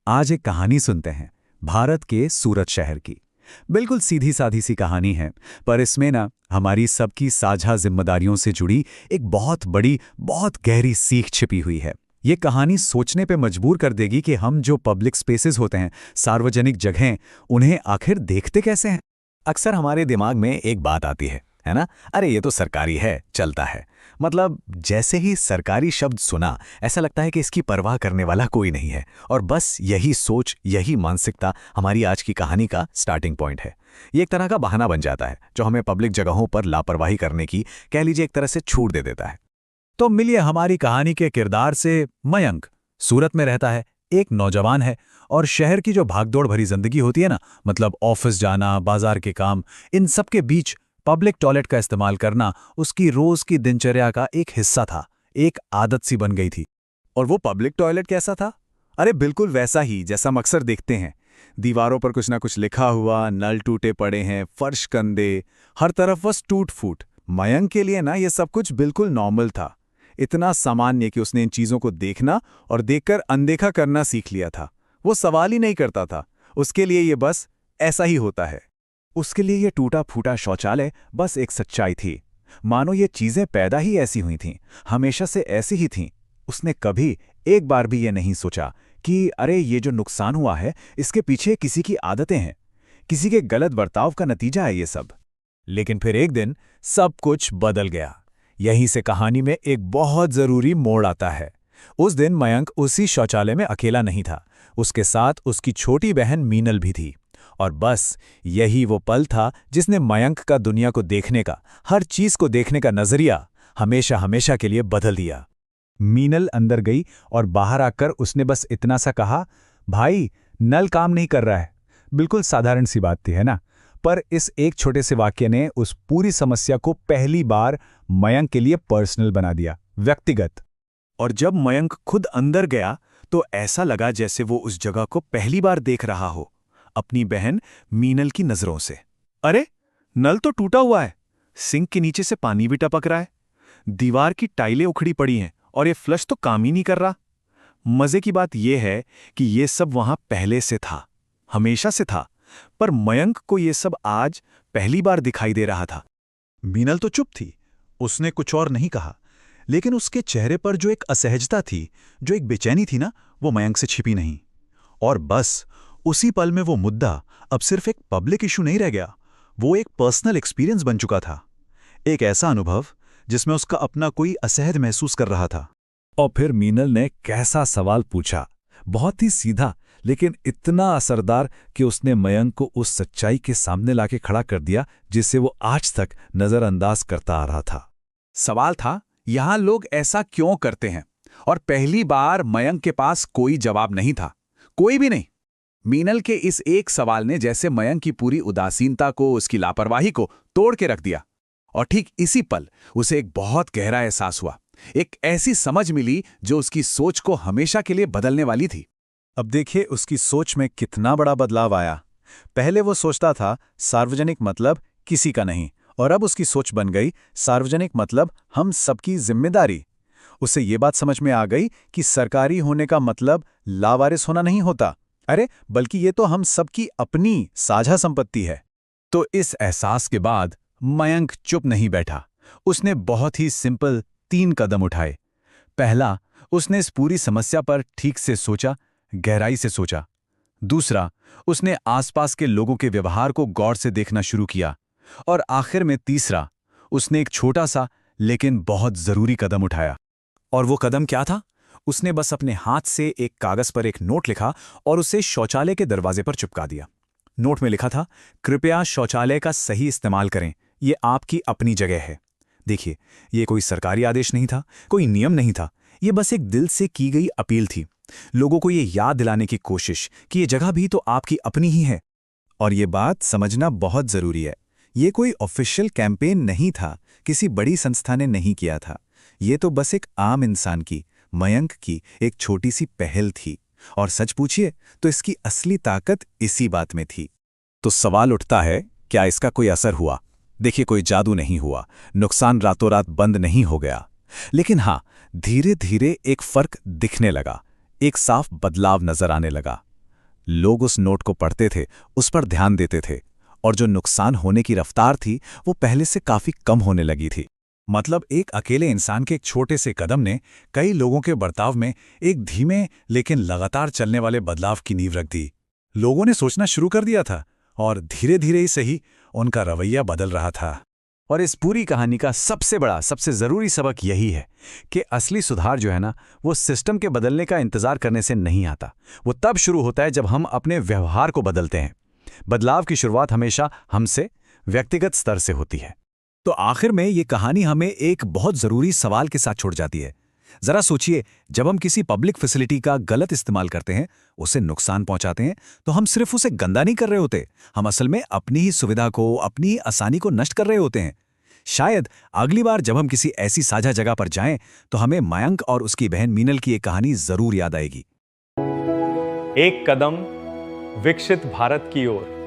आज एक कहानी सुनते हैं भारत के सूरत शहर की। बिल्कुल सीधी साधी सी कहानी है, पर इसमें ना हमारी सबकी साझा जिम्मेदारियों से जुड़ी एक बहुत बड़ी, बहुत गहरी सीख छिपी हुई है। ये कहानी सोचने पे मजबूर कर देगी कि हम जो पब्लिक स्पेसेस होते हैं, सार्वजनिक जगहें, उन्हें आखिर देखते कैसे हैं। अक्सर हमारे दिमाग में एक बात आती है ना? अरे ये तो सरकारी है, चलता है। मतलब जैसे ही सरकारी शब्द सुना, ऐसा लगता है कि इसकी परवाह करने वाला कोई नहीं है। और बस यही सोच, यही मानसिकता हमारी आज की कहानी का स्टार्टिंग पॉइंट है। ये एक तरह का बहाना बन जाता है जो हमें पब्लिक जगहों पर लापरवाही करने की, कह लीजिए, एक तरह से छूट दे देता है। तो मिलिए हमारी कहानी के किरदार से। मयंक सूरत में रहता है, एक नौजवान है, और शहर की जो भागदौड़ भरी जिंदगी होती है ना, मतलब ऑफिस जाना, बाजार के काम, इन सब के बीच पब्लिक टॉयलेट का इस्तेमाल करना उसकी रोज की दिनचर्या का एक हिस्सा था, एक आदत सी बन गई थी। और वो पब्लिक टॉयलेट कैसा था? अरे बिल्कुल वैसा ही जैसा हम अक्सर देखते हैं। दीवारों पर कुछ ना कुछ लिखा हुआ, नल टूटे पड़े हैं, फर्श गंदे, हर तरफ बस टूट फूट। मयंक के लिए ना ये सब कुछ बिल्कुल नॉर्मल था। इतना सामान्य कि उसने इन चीजों को देखना और देखकर अनदेखा करना सीख लिया था। वो सवाल ही नहीं करता था, उसके लिए ये बस ऐसा ही होता है। उसके लिए ये टूटा फूटा शौचालय बस एक सच्चाई थी। मानो ये चीजें पैदा ही ऐसी हुई थीं, हमेशा से ऐसी ही थीं। उसने कभी एक बार भी ये नहीं सोचा कि अरे ये जो नुकसान हुआ है, इसके पीछे किसी की आदतें हैं, किसी के गलत बर्ताव का नतीजा है ये सब। लेकिन फिर एक दिन सब कुछ बदल गया। यहीं से कहानी में एक बहुत जरूरी मोड़ आता है। उस दिन मयंक उसी शौचालय में अकेला नहीं था, उसके साथ उसकी छोटी बहन मीनल भी थी। और बस यही वो पल था जिसने मयंक का दुनिया को देखने का, हर चीज को देखने का नजरिया हमेशा हमेशा के लिए बदल दिया। मीनल अंदर गई और बाहर आकर उसने बस इतना सा कहा, भाई नल काम नहीं कर रहा है। बिल्कुल साधारण सी बात थी, है ना? पर इस एक छोटे से वाक्य ने उस पूरी समस्या को पहली बार मयंक के लिए पर्सनल बना दिया, व्यक्तिगत। और जब मयंक खुद अंदर गया तो ऐसा लगा जैसे वो उस जगह को पहली बार देख रहा हो, अपनी बहन मीनल की नजरों से। अरे नल तो टूटा हुआ है, सिंक के नीचे से पानी भी टपक रहा है, दीवार की टाइलें उखड़ी पड़ी हैं और ये फ्लश तो काम ही नहीं कर रहा। मजे की बात यह है कि ये सब वहां पहले से था, हमेशा से था, पर मयंक को ये सब आज पहली बार दिखाई दे रहा था। मीनल तो चुप थी, उसने कुछ और नहीं कहा, लेकिन उसके चेहरे पर जो एक असहजता थी, जो एक बेचैनी थी ना, वो मयंक से छिपी नहीं। और बस उसी पल में वो मुद्दा अब सिर्फ एक पब्लिक इशू नहीं रह गया, वो एक पर्सनल एक्सपीरियंस बन चुका था। एक ऐसा अनुभव जिसमें उसका अपना कोई असहज महसूस कर रहा था। और फिर मीनल ने कैसा सवाल पूछा, बहुत ही सीधा, लेकिन इतना असरदार कि उसने मयंक को उस सच्चाई के सामने लाके खड़ा कर दिया जिसे वो आज तक नजरअंदाज करता आ रहा था। सवाल था, यहां लोग ऐसा क्यों करते हैं? और पहली बार मयंक के पास कोई जवाब नहीं था, कोई भी नहीं। मीनल के इस एक सवाल ने जैसे मयंक की पूरी उदासीनता को, उसकी लापरवाही को तोड़ के रख दिया। और ठीक इसी पल उसे एक बहुत गहरा एहसास हुआ, एक ऐसी समझ मिली जो उसकी सोच को हमेशा के लिए बदलने वाली थी। अब देखिए उसकी सोच में कितना बड़ा बदलाव आया। पहले वो सोचता था सार्वजनिक मतलब किसी का नहीं, और अब उसकी सोच बन गई सार्वजनिक मतलब हम सबकी जिम्मेदारी। उसे ये बात समझ में आ गई कि सरकारी होने का मतलब लावारिस होना नहीं होता, अरे बल्कि ये तो हम सबकी अपनी साझा संपत्ति है। तो इस एहसास के बाद मयंक चुप नहीं बैठा। उसने बहुत ही सिंपल 3 कदम उठाए। पहला, उसने इस पूरी समस्या पर ठीक से सोचा, गहराई से सोचा। दूसरा, उसने आसपास के लोगों के व्यवहार को गौर से देखना शुरू किया। और आखिर में तीसरा, उसने एक छोटा सा लेकिन बहुत जरूरी कदम उठाया। और वो कदम क्या था? उसने बस अपने हाथ से एक कागज पर एक नोट लिखा और उसे शौचालय के दरवाजे पर चिपका दिया। नोट में लिखा था, कृपया शौचालय का सही इस्तेमाल करें, ये आपकी अपनी जगह है। देखिए, ये कोई सरकारी आदेश नहीं था, कोई नियम नहीं था, ये बस एक दिल से की गई अपील थी, लोगों को ये याद दिलाने की कोशिश कि ये जगह भी तो आपकी अपनी ही है। और ये बात समझना बहुत जरूरी है, ये कोई ऑफिशियल कैंपेन नहीं था, किसी बड़ी संस्था ने नहीं किया था। ये तो बस एक आम इंसान की, मयंक की एक छोटी सी पहल थी। और सच पूछिए तो इसकी असली ताकत इसी बात में थी। तो सवाल उठता है, क्या इसका कोई असर हुआ? देखिए, कोई जादू नहीं हुआ, नुकसान रातों रात बंद नहीं हो गया, लेकिन हाँ, धीरे धीरे एक फर्क दिखने लगा, एक साफ बदलाव नजर आने लगा। लोग उस नोट को पढ़ते थे, उस पर ध्यान देते थे, और जो नुकसान होने की रफ्तार थी वो पहले से काफी कम होने लगी थी। मतलब एक अकेले इंसान के एक छोटे से कदम ने कई लोगों के बर्ताव में एक धीमे लेकिन लगातार चलने वाले बदलाव की नींव रख दी। लोगों ने सोचना शुरू कर दिया था और धीरे धीरे ही सही उनका रवैया बदल रहा था। और इस पूरी कहानी का सबसे बड़ा, सबसे ज़रूरी सबक यही है कि असली सुधार जो है ना, वो सिस्टम के बदलने का इंतज़ार करने से नहीं आता। वो तब शुरू होता है जब हम अपने व्यवहार को बदलते हैं। बदलाव की शुरुआत हमेशा हमसे, व्यक्तिगत स्तर से होती है। तो आखिर में ये कहानी हमें एक बहुत ज़रूरी सवाल के साथ छोड़ जाती है। ज़रा सोचिए, जब हम किसी पब्लिक फैसिलिटी का गलत इस्तेमाल करते हैं, उसे नुकसान पहुंचाते हैं, तो हम सिर्फ उसे गंदा नहीं कर रहे होते, हम असल में अपनी ही सुविधा को, अपनी ही आसानी को नष्ट कर रहे होते हैं। शायद अगली बार जब हम किसी ऐसी साझा जगह पर जाएं, तो हमें मयंक और उसकी बहन मीनल की एक कहानी जरूर याद आएगी। एक कदम विकसित भारत की ओर।